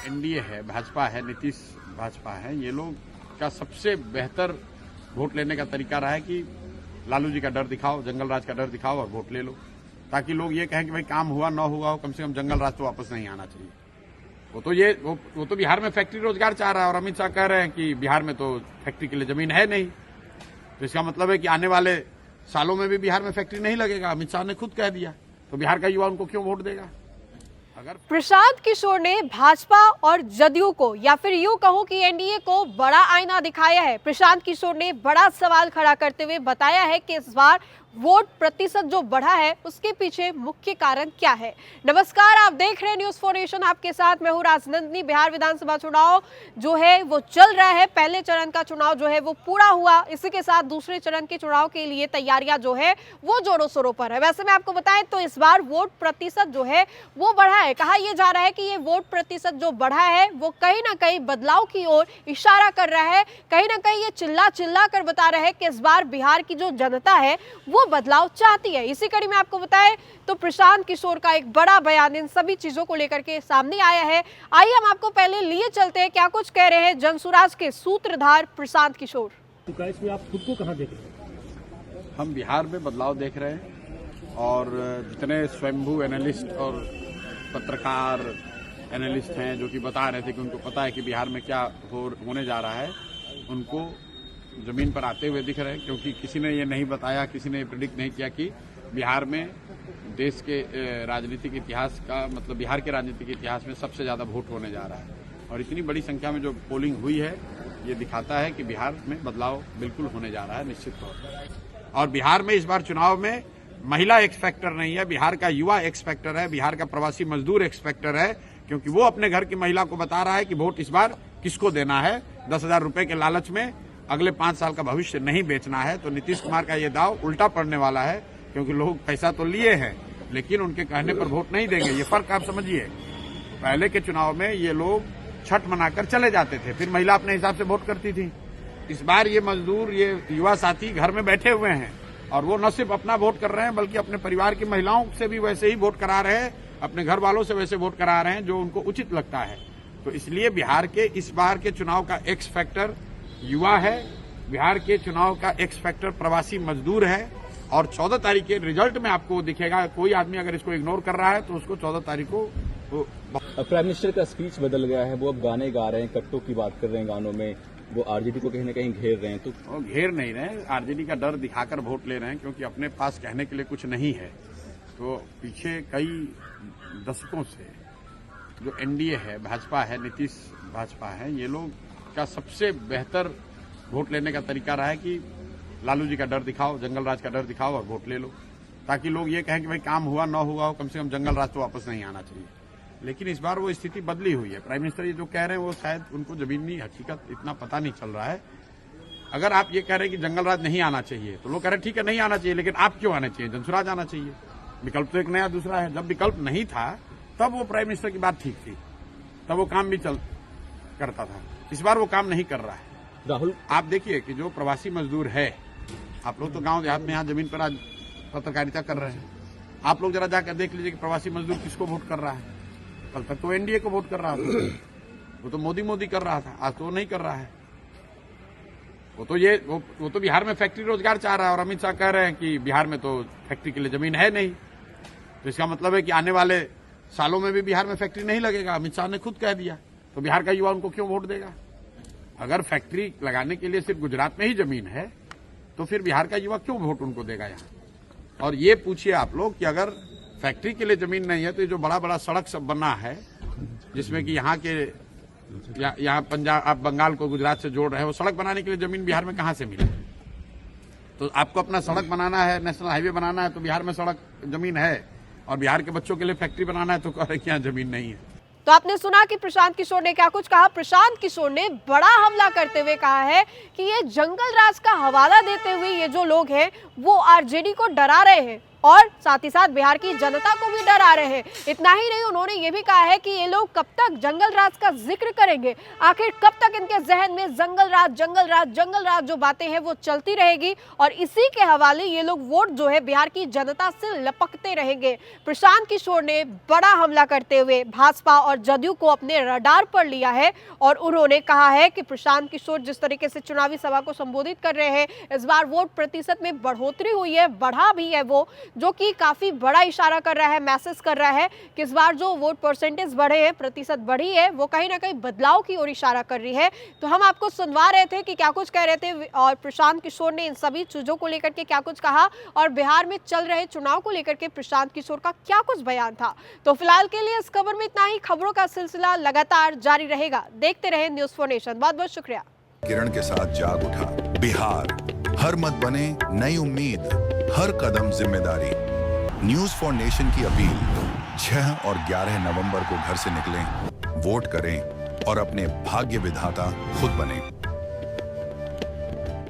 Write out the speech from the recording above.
NDA है, भाजपा है, नीतीश भाजपा है, ये लोग का सबसे बेहतर वोट लेने का तरीका रहा है कि लालू जी का डर दिखाओ, जंगल राज का डर दिखाओ और वोट ले लो, ताकि लोग ये कहें कि भाई काम हुआ ना हुआ हो, कम से कम जंगल राज तो वापस नहीं आना चाहिए। वो तो बिहार में फैक्ट्री रोजगार चाह रहा है और अमित शाह कह रहे हैं कि बिहार में तो फैक्ट्री के लिए जमीन है नहीं, तो इसका मतलब है कि आने वाले सालों में भी बिहार में फैक्ट्री नहीं लगेगा। अमित शाह ने खुद कह दिया, तो बिहार का युवा उनको क्यों वोट देगा? अगर प्रशांत किशोर ने भाजपा और जदयू को, या फिर यूं कहूं कि एनडीए को बड़ा आईना दिखाया है। प्रशांत किशोर ने बड़ा सवाल खड़ा करते हुए बताया है कि इस बार वोट प्रतिशत जो बढ़ा है उसके पीछे मुख्य कारण क्या है। नमस्कार, आप देख रहे हैं न्यूज़ 4 नेशन, आपके साथ मैं हूं राजनंदिनी। बिहार विधानसभा चुनाव जो है वो चल रहा है। पहले चरण का चुनाव जो है वो पूरा हुआ, इसी के साथ दूसरे चरण के चुनाव के लिए तैयारियां जो है वो जोरों शोरों पर है। वैसे में आपको बताएं तो इस बार वोट प्रतिशत जो है वो बढ़ा है। कहा यह जा रहा है कि ये वोट प्रतिशत जो बढ़ा है वो कहीं ना कहीं बदलाव की ओर इशारा कर रहा है। कहीं ना कहीं ये चिल्ला चिल्ला कर बता रहा है कि इस बार बिहार की जो जनता है वो बदलाव चाहती है। इसी कड़ी में आपको बताएं तो प्रशांत किशोर का एक बड़ा बयान इन सभी चीजों को लेकर के सामने आया है। आइए हम आपको पहले लिए चलते हैं, क्या कुछ कह रहे हैं जनसुराज के सूत्रधार प्रशांत किशोर। तो इसमें आप खुद को कहां देख रहे हैं? हम बिहार में बदलाव देख रहे हैं और जितने स्वयंभू एनालिस्ट और पत्रकार एनालिस्ट हैं जो कि बता रहे थे कि उनको पता है कि बिहार में क्या होने जा रहा है, उनको जमीन पर आते हुए दिख रहे हैं, क्योंकि किसी ने ये नहीं बताया, किसी ने प्रिडिक्ट नहीं किया कि बिहार में देश के राजनीतिक इतिहास का मतलब बिहार के राजनीतिक इतिहास में सबसे ज्यादा वोट होने जा रहा है। और इतनी बड़ी संख्या में जो पोलिंग हुई है ये दिखाता है कि बिहार में बदलाव बिल्कुल होने जा रहा है निश्चित तौर पर। और बिहार में इस बार चुनाव में महिला एक्स फैक्टर नहीं है, बिहार का युवा एक्स फैक्टर है, बिहार का प्रवासी मजदूर एक्स फैक्टर है, क्योंकि वो अपने घर की महिला को बता रहा है कि वोट इस बार किसको देना है। 10,000 रुपए के लालच में अगले 5 साल का भविष्य नहीं बेचना है। तो नीतीश कुमार का ये दाव उल्टा पड़ने वाला है, क्योंकि लोग पैसा तो लिए हैं लेकिन उनके कहने पर वोट नहीं देंगे। ये फर्क आप समझिए। पहले के चुनाव में ये लोग छठ मनाकर चले जाते थे, फिर महिला अपने हिसाब से वोट करती थी। इस बार ये मजदूर, ये युवा साथी घर में बैठे हुए हैं और वो न सिर्फ अपना वोट कर रहे हैं बल्कि अपने परिवार की महिलाओं से भी वैसे ही वोट करा रहे हैं, अपने घर वालों से वैसे वोट करा रहे हैं जो उनको उचित लगता है। तो इसलिए बिहार के इस बार के चुनाव का एक्स फैक्टर युवा है, बिहार के चुनाव का एक्स फैक्टर प्रवासी मजदूर है। और 14 तारीख के रिजल्ट में आपको दिखेगा। कोई आदमी अगर इसको इग्नोर कर रहा है तो उसको 14 तारीख को प्राइम मिनिस्टर का स्पीच बदल गया है, वो अब गाने गा रहे हैं, कट्टों की बात कर रहे हैं गानों में, वो आरजेडी को कहीं ना कहीं घेर रहे हैं। तो घेर नहीं रहे, आरजेडी का डर दिखाकर वोट ले रहे हैं, क्योंकि अपने पास कहने के लिए कुछ नहीं है। तो पीछे कई दशकों से जो एनडीए है, भाजपा है, नीतीश भाजपा है, ये लोग का सबसे बेहतर वोट लेने का तरीका रहा है कि लालू जी का डर दिखाओ, जंगल राज का डर दिखाओ और वोट ले लो, ताकि लोग ये कहें कि भाई काम हुआ ना हुआ हो, कम से कम जंगल राज तो वापस नहीं आना चाहिए। लेकिन इस बार वो स्थिति बदली हुई है। प्राइम मिनिस्टर ये जो कह रहे हैं वो शायद उनको जमीनी हकीकत इतना पता नहीं चल रहा है। अगर आप ये कह रहे हैं कि जंगल राज नहीं आना चाहिए तो लोग कह रहे हैं ठीक है नहीं आना चाहिए, लेकिन आप क्यों आना चाहिए? जनसुराज आना चाहिए। विकल्प तो एक नया दूसरा है। जब विकल्प नहीं था तब वो प्राइम मिनिस्टर की बात ठीक थी, तब वो काम भी करता था। इस बार वो काम नहीं कर रहा है। राहुल, आप देखिए कि जो प्रवासी मजदूर है, आप लोग तो गांव देहात में यहाँ जमीन पर आज पत्रकारिता कर रहे हैं, आप लोग जरा जाकर देख लीजिए कि प्रवासी मजदूर किसको वोट कर रहा है। कल तक तो एनडीए को वोट कर रहा था, वो तो मोदी कर रहा था, आज तो वो नहीं कर रहा है। वो तो बिहार में फैक्ट्री रोजगार चाह रहा है और अमित शाह कह रहे हैं कि बिहार में तो फैक्ट्री के लिए जमीन है नहीं, तो इसका मतलब है कि आने वाले सालों में भी बिहार में फैक्ट्री नहीं लगेगा। अमित शाह ने खुद कह दिया, तो बिहार का युवा उनको क्यों वोट देगा? अगर फैक्ट्री लगाने के लिए सिर्फ गुजरात में ही जमीन है तो फिर बिहार का युवा क्यों वोट उनको देगा यहाँ? और ये पूछिए आप लोग कि अगर फैक्ट्री के लिए जमीन नहीं है तो ये जो बड़ा बड़ा सड़क सब बना है, जिसमें कि यहाँ के यहाँ पंजाब, आप बंगाल को गुजरात से जोड़ रहे हैं, वो सड़क बनाने के लिए जमीन बिहार में कहाँ से मिले? तो आपको अपना सड़क बनाना है, नेशनल हाईवे बनाना है तो बिहार में सड़क जमीन है, और बिहार के बच्चों के लिए फैक्ट्री बनाना है तो कह रहे कि यहाँ जमीन नहीं है। तो आपने सुना कि प्रशांत किशोर ने क्या कुछ कहा। प्रशांत किशोर ने बड़ा हमला करते हुए कहा है कि ये जंगल राज का हवाला देते हुए ये जो लोग हैं वो आरजेडी को डरा रहे हैं। और साथ ही साथ बिहार की जनता को भी डरा रहे हैं। इतना ही नहीं, उन्होंने ये भी कहा है कि ये लोग कब तक जंगल राज का जिक्र करेंगे, आखिर कब तक इनके जहन में जंगल राज जो बातें हैं वो चलती रहेगी और इसी के हवाले ये लोग वोट जो है बिहार की जनता से लपकते रहेंगे। प्रशांत किशोर ने बड़ा हमला करते हुए भाजपा और जदयू को अपने रडार पर लिया है और उन्होंने कहा है कि प्रशांत किशोर जिस तरीके से चुनावी सभा को संबोधित कर रहे हैं, इस बार वोट प्रतिशत में बढ़ोतरी हुई है, बढ़ा भी है वो, जो कि काफी बड़ा इशारा कर रहा है, मैसेज कर रहा है कि इस बार जो वोट परसेंटेज बढ़े हैं, प्रतिशत बढ़ी है, वो कहीं ना कहीं बदलाव की ओर इशारा कर रही है। तो हम आपको सुनवा रहे थे कि क्या कुछ कह रहे थे और प्रशांत किशोर ने इन सभी चीजों को लेकर के क्या कुछ कहा और बिहार में चल रहे चुनाव को लेकर के प्रशांत किशोर का क्या कुछ बयान था। तो फिलहाल के लिए इस खबर में इतना ही। खबरों का सिलसिला लगातार जारी रहेगा। देखते रहे न्यूज़4 नेशन। बहुत बहुत शुक्रिया। किरण के साथ जाग उठा बिहार, हर मत बने नई उम्मीद, हर कदम जिम्मेदारी। न्यूज़4 नेशन की अपील, 6 और 11 नवंबर को घर से निकलें, वोट करें और अपने भाग्य विधाता खुद बने।